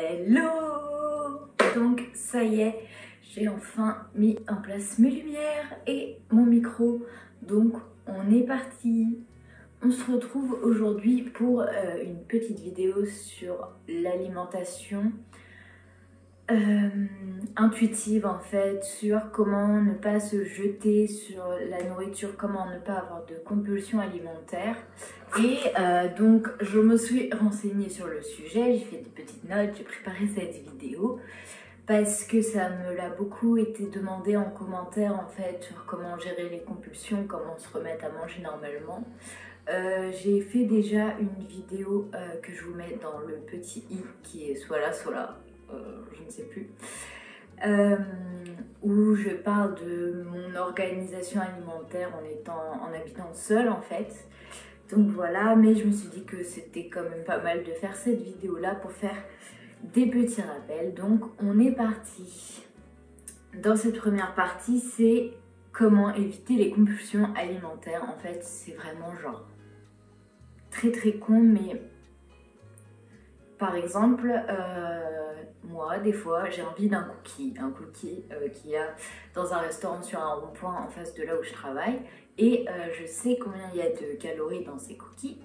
Hello! Donc ça y est, j'ai enfin mis en place mes lumières et mon micro. Donc on est parti. On se retrouve aujourd'hui pour une petite vidéo sur l'alimentation intuitive en fait, sur comment ne pas se jeter sur la nourriture, comment ne pas avoir de compulsion alimentaire. Et donc je me suis renseignée sur le sujet, j'ai fait des petites notes, j'ai préparé cette vidéo parce que ça me l'a beaucoup été demandé en commentaire en fait, sur comment gérer les compulsions, comment se remettre à manger normalement. J'ai fait déjà une vidéo que je vous mets dans le petit i qui est soit là, je ne sais plus, où je parle de mon organisation alimentaire en habitant seule en fait. Donc voilà, mais je me suis dit que c'était quand même pas mal de faire cette vidéo là pour faire des petits rappels. Donc on est parti. Dans cette première partie, c'est comment éviter les compulsions alimentaires. En fait, c'est vraiment genre très con, mais par exemple, moi, des fois, j'ai envie d'un cookie. Un cookie qu'il y a dans un restaurant sur un rond-point en face de là où je travaille. Et je sais combien il y a de calories dans ces cookies,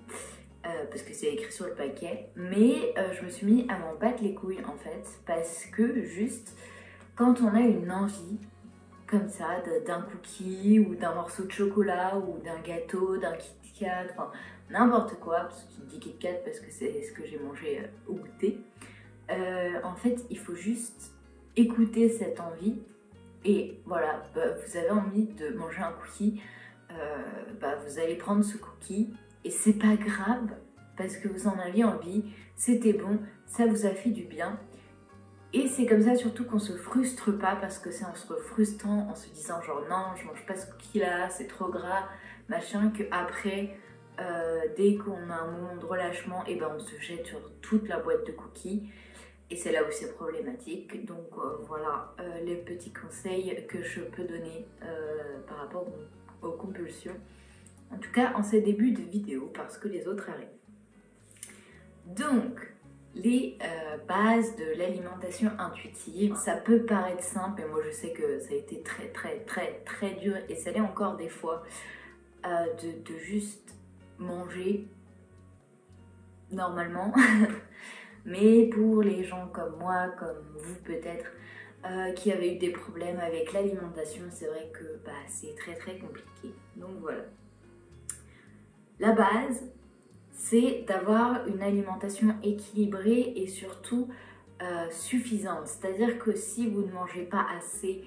parce que c'est écrit sur le paquet. Mais je me suis mis à m'en battre les couilles, en fait, parce que juste, quand on a une envie, comme ça, d'un cookie, ou d'un morceau de chocolat, ou d'un gâteau, d'un Kit Kat, enfin, n'importe quoi, parce que je dis Kit Kat parce que c'est ce que j'ai mangé au goûter. En fait, il faut juste écouter cette envie et voilà, vous avez envie de manger un cookie, vous allez prendre ce cookie et c'est pas grave parce que vous en aviez envie, c'était bon, ça vous a fait du bien. Et c'est comme ça surtout qu'on se frustre pas, parce que c'est en se frustrant, en se disant genre non, je mange pas ce cookie là, c'est trop gras, machin, que après dès qu'on a un moment de relâchement, et on se jette sur toute la boîte de cookies. Et c'est là où c'est problématique. Donc voilà les petits conseils que je peux donner par rapport aux compulsions. En tout cas en ces débuts de vidéo, parce que les autres arrivent. Donc, les bases de l'alimentation intuitive, ça peut paraître simple, et moi je sais que ça a été très dur, et ça l'est encore des fois, de juste manger normalement. Mais pour les gens comme moi, comme vous peut-être, qui avez eu des problèmes avec l'alimentation, c'est vrai que c'est très compliqué. Donc voilà. La base, c'est d'avoir une alimentation équilibrée et surtout suffisante. C'est-à-dire que si vous ne mangez pas assez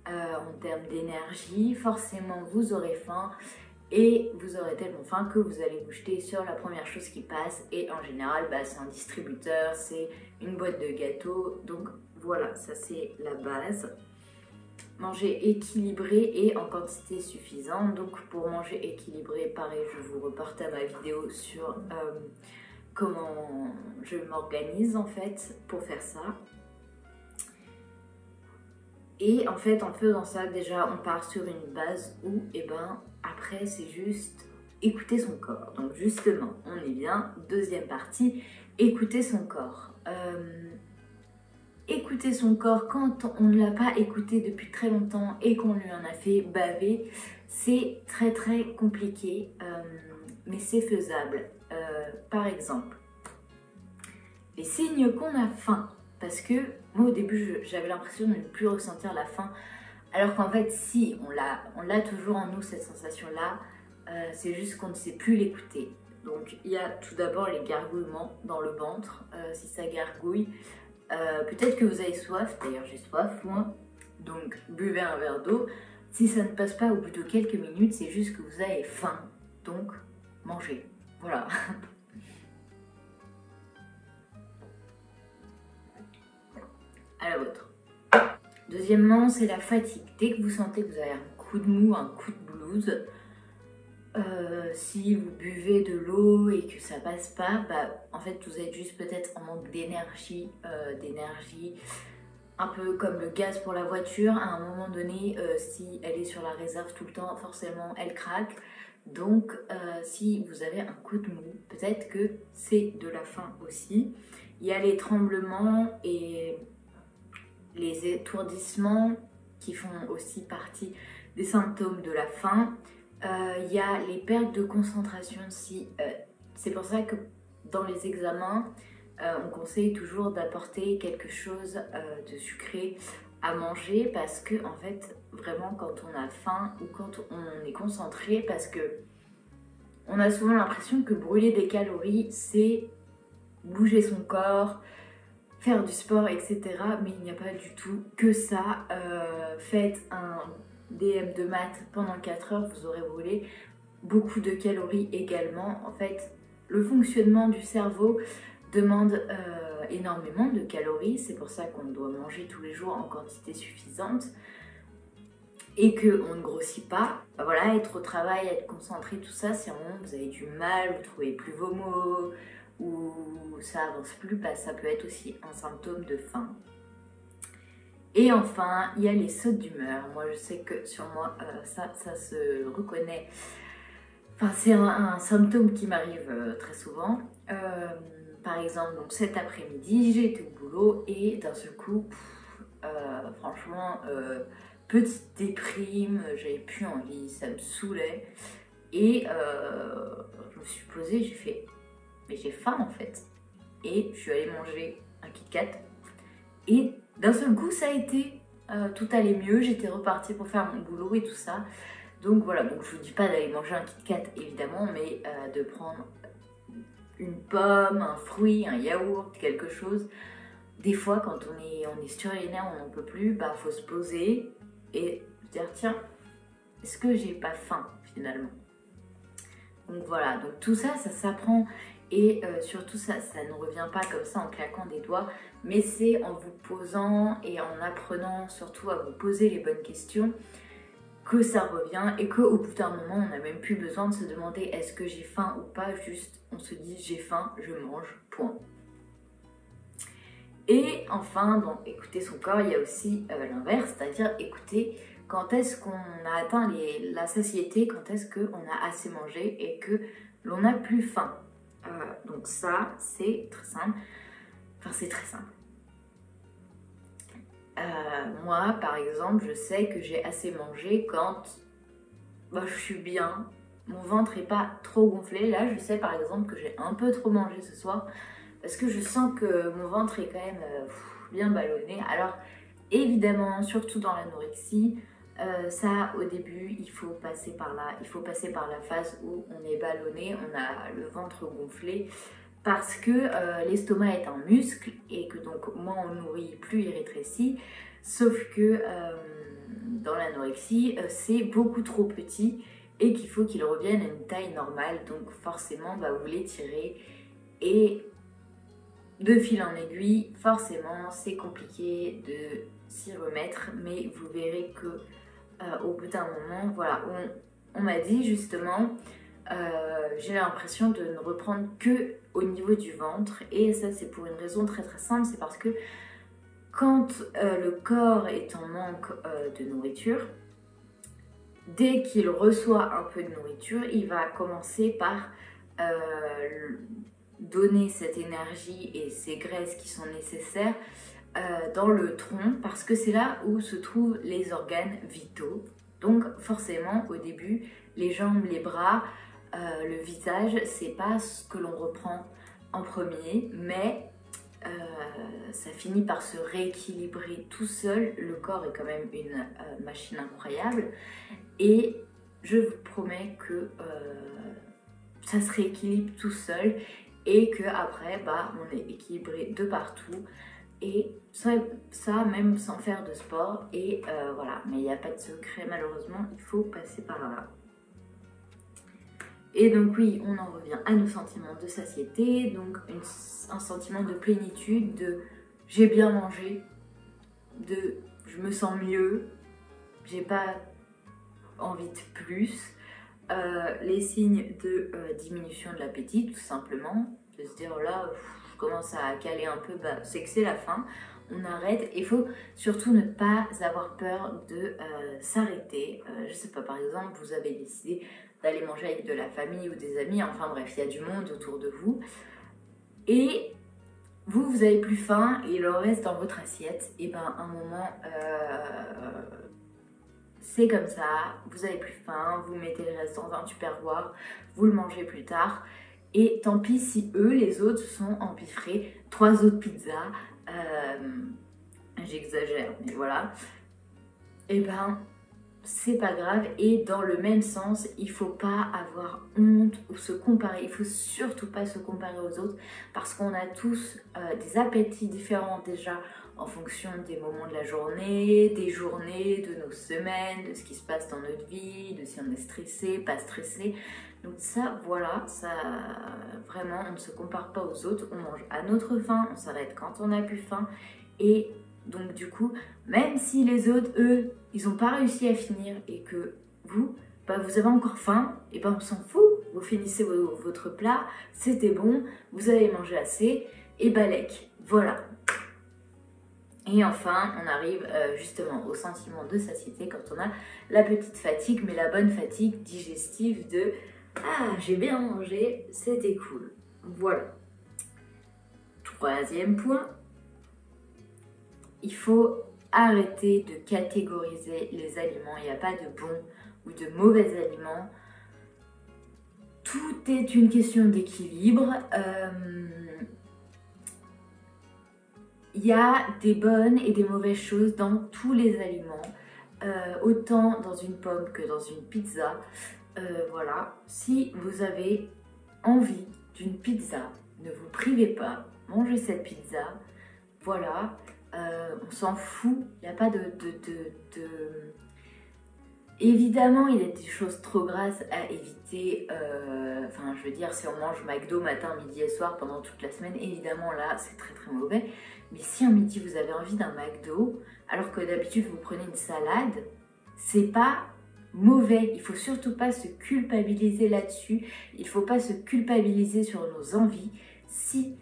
en termes d'énergie, forcément vous aurez faim. Et vous aurez tellement faim que vous allez vous jeter sur la première chose qui passe. Et en général, c'est un distributeur, c'est une boîte de gâteaux. Donc voilà, ça c'est la base. Manger équilibré et en quantité suffisante. Donc pour manger équilibré, pareil, je vous reporte à ma vidéo sur comment je m'organise en fait pour faire ça. Et en fait, en faisant ça, déjà, on part sur une base où, après, c'est juste écouter son corps. Donc justement, on est bien. Deuxième partie, écouter son corps. Écouter son corps quand on ne l'a pas écouté depuis très longtemps et qu'on lui en a fait baver, c'est très compliqué, mais c'est faisable. Par exemple, les signes qu'on a faim. Parce que moi au début j'avais l'impression de ne plus ressentir la faim, alors qu'en fait si, on l'a toujours en nous cette sensation là, c'est juste qu'on ne sait plus l'écouter. Donc il y a tout d'abord les gargouillements dans le ventre, si ça gargouille, peut-être que vous avez soif, d'ailleurs j'ai soif moi, donc buvez un verre d'eau. Si ça ne passe pas au bout de quelques minutes, c'est juste que vous avez faim, donc mangez, voilà. À la vôtre. Deuxièmement, c'est la fatigue. Dès que vous sentez que vous avez un coup de mou, un coup de blues, si vous buvez de l'eau et que ça passe pas, en fait vous êtes juste peut-être en manque d'énergie, un peu comme le gaz pour la voiture. À un moment donné, si elle est sur la réserve tout le temps, forcément elle craque. Donc si vous avez un coup de mou, peut-être que c'est de la faim aussi. Il y a les tremblements et les étourdissements qui font aussi partie des symptômes de la faim. Il y a les pertes de concentration aussi. C'est pour ça que dans les examens, on conseille toujours d'apporter quelque chose de sucré à manger parce que en fait, vraiment quand on a faim ou quand on est concentré, parce que on a souvent l'impression que brûler des calories, c'est bouger son corps, faire du sport, etc. Mais il n'y a pas du tout que ça. Faites un DM de maths pendant 4 heures, vous aurez brûlé beaucoup de calories également. En fait, le fonctionnement du cerveau demande énormément de calories. C'est pour ça qu'on doit manger tous les jours en quantité suffisante et qu'on ne grossit pas. Voilà, être au travail, être concentré, tout ça, si à un moment vous avez du mal, vous ne trouvez plus vos mots ou ça avance plus, bah, ça peut être aussi un symptôme de faim. Et enfin, il y a les sautes d'humeur. Moi, je sais que sur moi, ça se reconnaît. Enfin, c'est un symptôme qui m'arrive très souvent. Par exemple, donc cet après-midi, j'étais au boulot et d'un seul coup, franchement, petite déprime, j'avais plus envie, ça me saoulait. Et je me suis posée, j'ai fait, mais j'ai faim en fait. Et je suis allée manger un Kit Kat. Et d'un seul coup, ça a été, tout allait mieux, j'étais repartie pour faire mon boulot et tout ça. Donc voilà, donc je vous dis pas d'aller manger un Kit Kat évidemment, mais de prendre une pomme, un fruit, un yaourt, quelque chose. Des fois, quand on est sur les nerfs, on n'en peut plus, bah faut se poser et se dire tiens, est-ce que j'ai pas faim finalement? Donc voilà, donc tout ça, ça s'apprend et surtout ça ne revient pas comme ça en claquant des doigts, mais c'est en vous posant et en apprenant surtout à vous poser les bonnes questions que ça revient et qu'au bout d'un moment, on n'a même plus besoin de se demander est-ce que j'ai faim ou pas, juste on se dit j'ai faim, je mange, point. Et enfin, donc écouter son corps, il y a aussi l'inverse, c'est-à-dire écouter quand est-ce qu'on a atteint la satiété, quand est-ce qu'on a assez mangé et que l'on n'a plus faim. Donc ça, c'est très simple. Enfin, c'est très simple. Moi, par exemple, je sais que j'ai assez mangé quand je suis bien, mon ventre n'est pas trop gonflé. Là, je sais par exemple que j'ai un peu trop mangé ce soir parce que je sens que mon ventre est quand même bien ballonné. Alors, évidemment, surtout dans l'anorexie, ça, au début, il faut passer par là. Il faut passer par la phase où on est ballonné, on a le ventre gonflé parce que l'estomac est un muscle et que donc moins on nourrit, plus il rétrécit. Sauf que dans l'anorexie, c'est beaucoup trop petit et qu'il faut qu'il revienne à une taille normale. Donc forcément, vous l'étirez et de fil en aiguille, forcément, c'est compliqué de s'y remettre. Mais vous verrez que au bout d'un moment, voilà, on m'a dit justement, j'ai l'impression de ne reprendre que au niveau du ventre. Et ça, c'est pour une raison très très simple, c'est parce que quand le corps est en manque de nourriture, dès qu'il reçoit un peu de nourriture, il va commencer par donner cette énergie et ces graisses qui sont nécessaires dans le tronc, parce que c'est là où se trouvent les organes vitaux. Donc forcément, au début, les jambes, les bras, le visage, c'est pas ce que l'on reprend en premier, mais ça finit par se rééquilibrer tout seul. Le corps est quand même une machine incroyable et je vous promets que ça se rééquilibre tout seul et que après on est équilibré de partout et ça même sans faire de sport et voilà. Mais il n'y a pas de secret malheureusement, il faut passer par là. Et donc oui, on en revient à nos sentiments de satiété, donc un sentiment de plénitude, de j'ai bien mangé, de je me sens mieux, j'ai pas envie de plus. Les signes de diminution de l'appétit, tout simplement, de se dire là, je commence à caler un peu, c'est que c'est la fin, on arrête. Il faut surtout ne pas avoir peur de s'arrêter. Je sais pas, par exemple, vous avez décidé d'aller manger avec de la famille ou des amis, enfin bref, il y a du monde autour de vous. Et vous avez plus faim et il en reste dans votre assiette, et ben à un moment, c'est comme ça, vous avez plus faim, vous mettez le reste dans un tupperware, vous le mangez plus tard. Et tant pis si eux, les autres, sont empiffrés 3 autres pizzas. J'exagère, mais voilà. Et ben, c'est pas grave. Et dans le même sens, il faut pas avoir honte ou se comparer. Il faut surtout pas se comparer aux autres parce qu'on a tous des appétits différents déjà en fonction des moments de la journée, des journées, de nos semaines, de ce qui se passe dans notre vie, de si on est stressé, pas stressé. Donc ça, voilà, ça, vraiment, on ne se compare pas aux autres. On mange à notre faim, on s'arrête quand on a plus faim. Et donc du coup, même si les autres, eux, ils n'ont pas réussi à finir et que vous, bah, vous avez encore faim, et ben on s'en fout. Vous finissez votre plat, c'était bon, vous avez mangé assez, et balèque, voilà. Et enfin, on arrive justement au sentiment de satiété quand on a la petite fatigue, mais la bonne fatigue digestive de « Ah, j'ai bien mangé, c'était cool ». Voilà. Troisième point, il faut arrêter de catégoriser les aliments. Il n'y a pas de bons ou de mauvais aliments. Tout est une question d'équilibre. Il y a des bonnes et des mauvaises choses dans tous les aliments, autant dans une pomme que dans une pizza. Voilà, si vous avez envie d'une pizza, ne vous privez pas, mangez cette pizza. Voilà, on s'en fout, il n'y a pas de... Évidemment, il y a des choses trop grasses à éviter. Enfin, je veux dire, si on mange McDo matin, midi et soir pendant toute la semaine, évidemment, là, c'est très très mauvais. Mais si un midi, vous avez envie d'un McDo, alors que d'habitude, vous prenez une salade, c'est pas mauvais. Il faut surtout pas se culpabiliser là-dessus. Il faut pas se culpabiliser sur nos envies. Si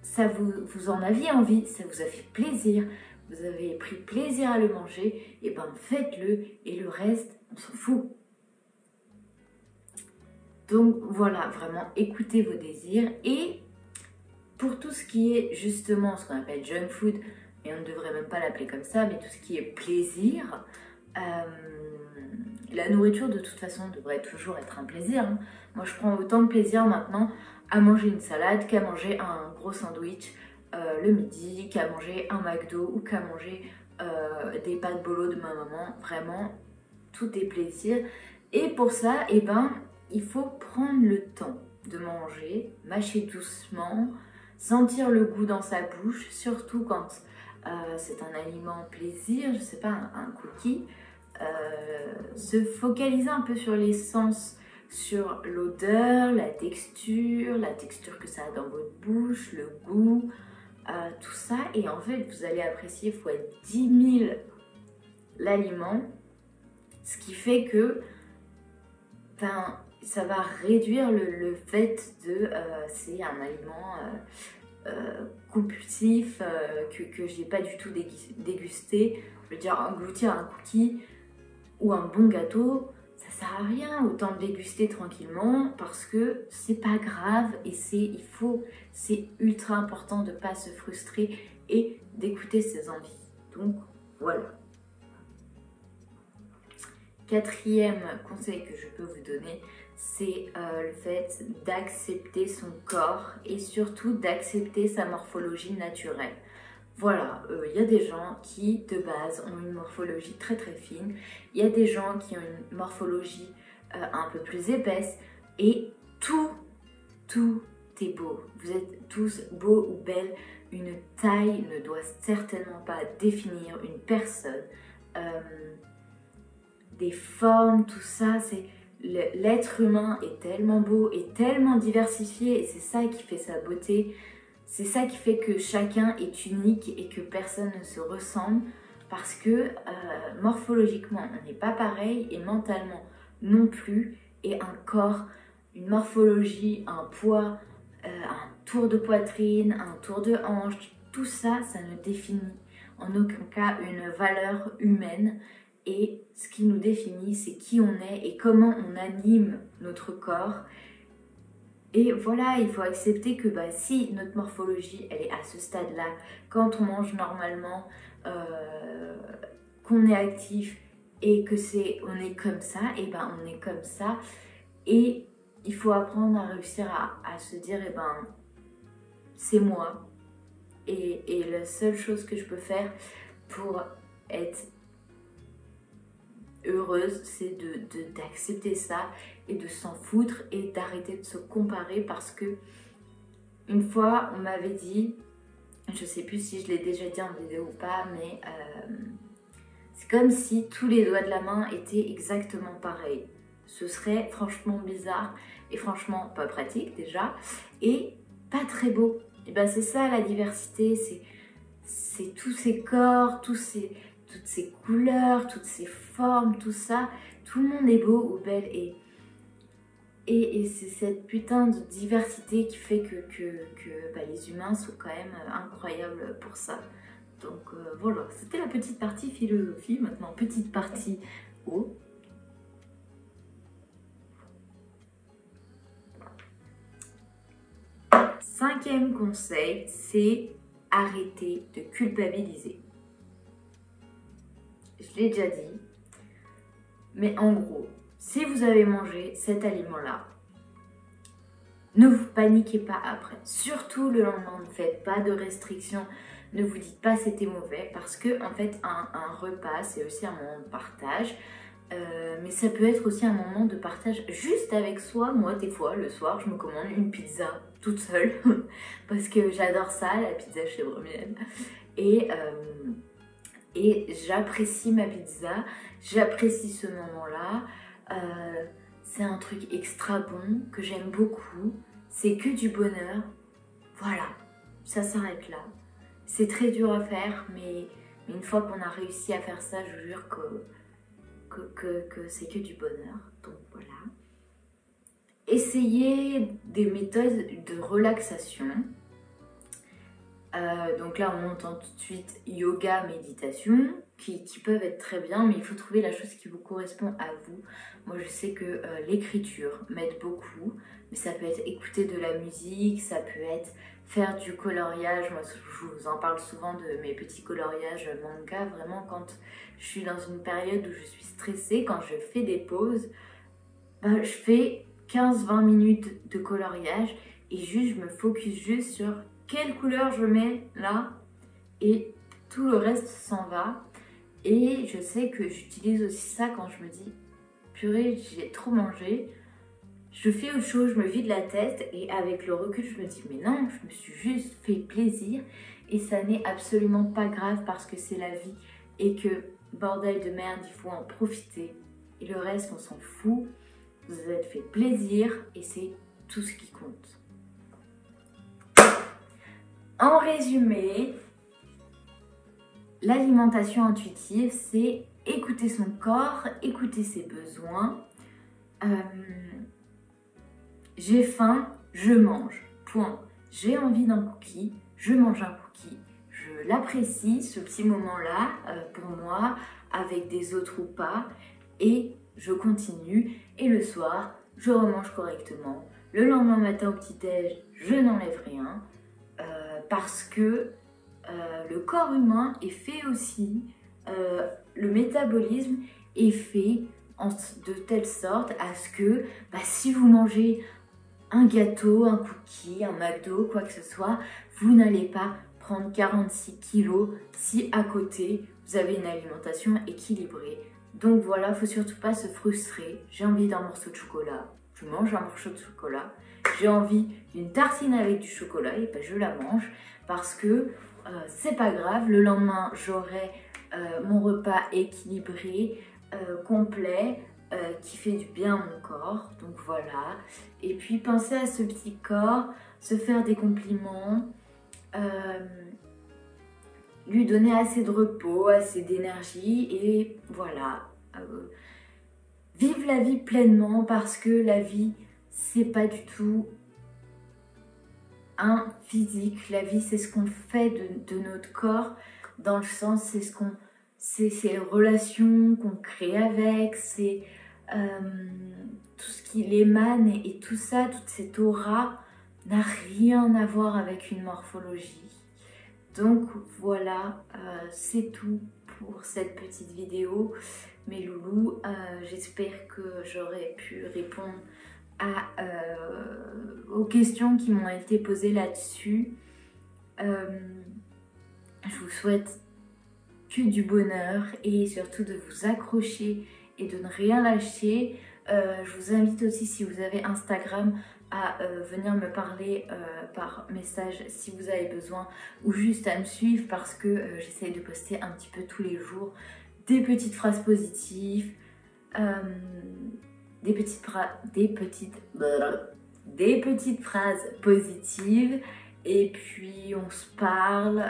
ça vous en aviez envie, ça vous a fait plaisir, vous avez pris plaisir à le manger, et ben faites-le, et le reste, on s'en fout. Donc voilà, vraiment écoutez vos désirs. Et pour tout ce qui est justement ce qu'on appelle junk food, et on ne devrait même pas l'appeler comme ça, mais tout ce qui est plaisir, la nourriture de toute façon devrait toujours être un plaisir. Hein. Moi je prends autant de plaisir maintenant à manger une salade qu'à manger un gros sandwich le midi, qu'à manger un McDo ou qu'à manger des pâtes bolo de ma maman. Vraiment, tout est plaisir. Et pour ça, eh ben, il faut prendre le temps de manger, mâcher doucement, sentir le goût dans sa bouche, surtout quand c'est un aliment plaisir, je sais pas, un cookie. Se focaliser un peu sur les sens, sur l'odeur, la texture que ça a dans votre bouche, le goût, tout ça. Et en fait, vous allez apprécier fois 10 000 l'aliment, ce qui fait que ça va réduire le fait de c'est un aliment compulsif que j'ai pas du tout dégusté. Je veux dire, engloutir un cookie ou un bon gâteau, ça sert à rien, autant le déguster tranquillement parce que c'est pas grave et c'est ultra important de pas se frustrer et d'écouter ses envies. Donc voilà. Quatrième conseil que je peux vous donner, c'est le fait d'accepter son corps et surtout d'accepter sa morphologie naturelle. Voilà, y a des gens qui, de base, ont une morphologie très très fine. Il y a des gens qui ont une morphologie un peu plus épaisse. Et tout est beau. Vous êtes tous beaux ou belles. Une taille ne doit certainement pas définir une personne. Des formes, tout ça, l'être humain est tellement beau et tellement diversifié. Et c'est ça qui fait sa beauté. C'est ça qui fait que chacun est unique et que personne ne se ressemble parce que morphologiquement, on n'est pas pareil et mentalement non plus. Et un corps, une morphologie, un poids, un tour de poitrine, un tour de hanche, tout ça, ça ne définit en aucun cas une valeur humaine. Et ce qui nous définit, c'est qui on est et comment on anime notre corps. Et voilà, il faut accepter que bah, si notre morphologie, elle est à ce stade-là, quand on mange normalement, qu'on est actif et que on est comme ça, et ben on est comme ça. Et il faut apprendre à réussir à se dire, et ben c'est moi. Et la seule chose que je peux faire pour être heureuse, c'est d'accepter ça et de s'en foutre et d'arrêter de se comparer, parce que une fois on m'avait dit, je sais plus si je l'ai déjà dit en vidéo ou pas, mais c'est comme si tous les doigts de la main étaient exactement pareils. Ce serait franchement bizarre et franchement pas pratique déjà et pas très beau. Et ben c'est ça la diversité, c'est tous ces corps, toutes ces couleurs, toutes ces formes, tout ça. Tout le monde est beau ou belle et c'est cette putain de diversité qui fait que bah, les humains sont quand même incroyables pour ça. Donc voilà, c'était la petite partie philosophie. Maintenant, petite partie eau. Cinquième conseil, c'est arrêter de culpabiliser. Je l'ai déjà dit, mais en gros, si vous avez mangé cet aliment-là, ne vous paniquez pas après. Surtout le lendemain, ne faites pas de restrictions. Ne vous dites pas c'était mauvais, parce que en fait un repas c'est aussi un moment de partage, mais ça peut être aussi un moment de partage juste avec soi. Moi des fois le soir je me commande une pizza toute seule parce que j'adore ça, la pizza chèvre miel, et j'apprécie ma pizza, j'apprécie ce moment-là. C'est un truc extra bon que j'aime beaucoup, c'est que du bonheur. Voilà, ça s'arrête là. C'est très dur à faire, mais une fois qu'on a réussi à faire ça, je vous jure que c'est que du bonheur. Donc voilà. Essayez des méthodes de relaxation. Donc là, on entend tout de suite yoga, méditation, qui peuvent être très bien, mais il faut trouver la chose qui vous correspond à vous. Moi, je sais que l'écriture m'aide beaucoup, mais ça peut être écouter de la musique, ça peut être faire du coloriage. Moi, je vous en parle souvent de mes petits coloriages manga. Vraiment, quand je suis dans une période où je suis stressée, quand je fais des pauses, je fais 15-20 minutes de coloriage et juste, je me focus juste sur quelle couleur je mets là et tout le reste s'en va. Et je sais que j'utilise aussi ça quand je me dis purée, j'ai trop mangé, je fais autre chose, je me vide la tête, et avec le recul je me dis mais non, je me suis juste fait plaisir et ça n'est absolument pas grave, parce que c'est la vie et que bordel de merde, il faut en profiter et le reste on s'en fout. Vous vous êtes fait plaisir et c'est tout ce qui compte. En résumé, l'alimentation intuitive, c'est écouter son corps, écouter ses besoins. J'ai faim, je mange. Point. J'ai envie d'un cookie, je mange un cookie. Je l'apprécie, ce petit moment-là, pour moi, avec des autres ou pas. Et je continue. Et le soir, je remange correctement. Le lendemain matin au petit-déj, je n'enlève rien. Parce que le corps humain est fait aussi, le métabolisme est fait de telle sorte à ce que si vous mangez un gâteau, un cookie, un McDo, quoi que ce soit, vous n'allez pas prendre 46 kilos si à côté vous avez une alimentation équilibrée. Donc voilà, il ne faut surtout pas se frustrer. J'ai envie d'un morceau de chocolat, je mange un morceau de chocolat. J'ai envie d'une tartine avec du chocolat, et je la mange, parce que c'est pas grave, le lendemain j'aurai mon repas équilibré, complet, qui fait du bien à mon corps. Donc voilà. Et puis pensez à ce petit corps, se faire des compliments, lui donner assez de repos, assez d'énergie, et voilà. Vive la vie pleinement, parce que la vie, c'est pas du tout un physique. La vie, c'est ce qu'on fait de notre corps, dans le sens, c'est les relations qu'on crée avec, c'est tout ce qui l'émane et tout ça, toute cette aura n'a rien à voir avec une morphologie. Donc voilà, c'est tout pour cette petite vidéo. Mes loulous, j'espère que j'aurai pu répondre aux questions qui m'ont été posées là-dessus. Je vous souhaite que du bonheur et surtout de vous accrocher et de ne rien lâcher. Je vous invite aussi, si vous avez Instagram, à venir me parler par message si vous avez besoin, ou juste à me suivre parce que j'essaye de poster un petit peu tous les jours des petites phrases positives, des petites phrases positives, et puis on se parle.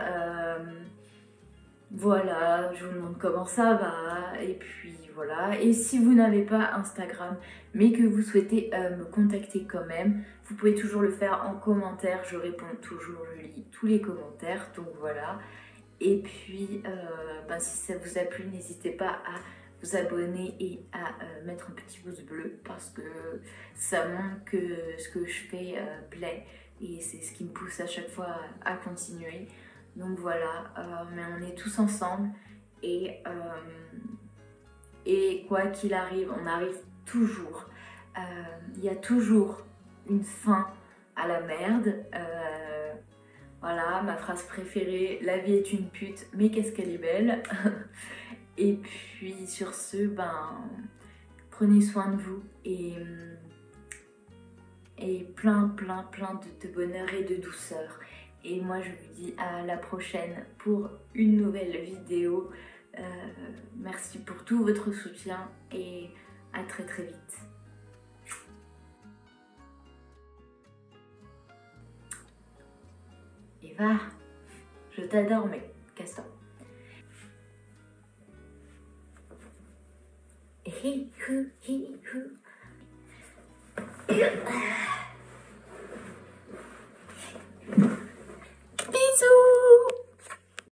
Voilà, je vous demande comment ça va, et puis voilà. Et si vous n'avez pas Instagram, mais que vous souhaitez me contacter quand même, vous pouvez toujours le faire en commentaire, je réponds toujours, je lis tous les commentaires, donc voilà. Et puis, si ça vous a plu, n'hésitez pas à vous abonner et à mettre un petit pouce bleu, parce que ça montre que ce que je fais plaît, et c'est ce qui me pousse à chaque fois à continuer. Donc voilà, mais on est tous ensemble et quoi qu'il arrive, on arrive toujours. Il y a toujours une fin à la merde. Voilà, ma phrase préférée, la vie est une pute, mais qu'est-ce qu'elle est belle. Et puis sur ce, prenez soin de vous et plein de bonheur et de douceur. Et moi je vous dis à la prochaine pour une nouvelle vidéo. Merci pour tout votre soutien et à très vite. Eva, je t'adore, mais casse-toi. Hi, hu, hi, hu.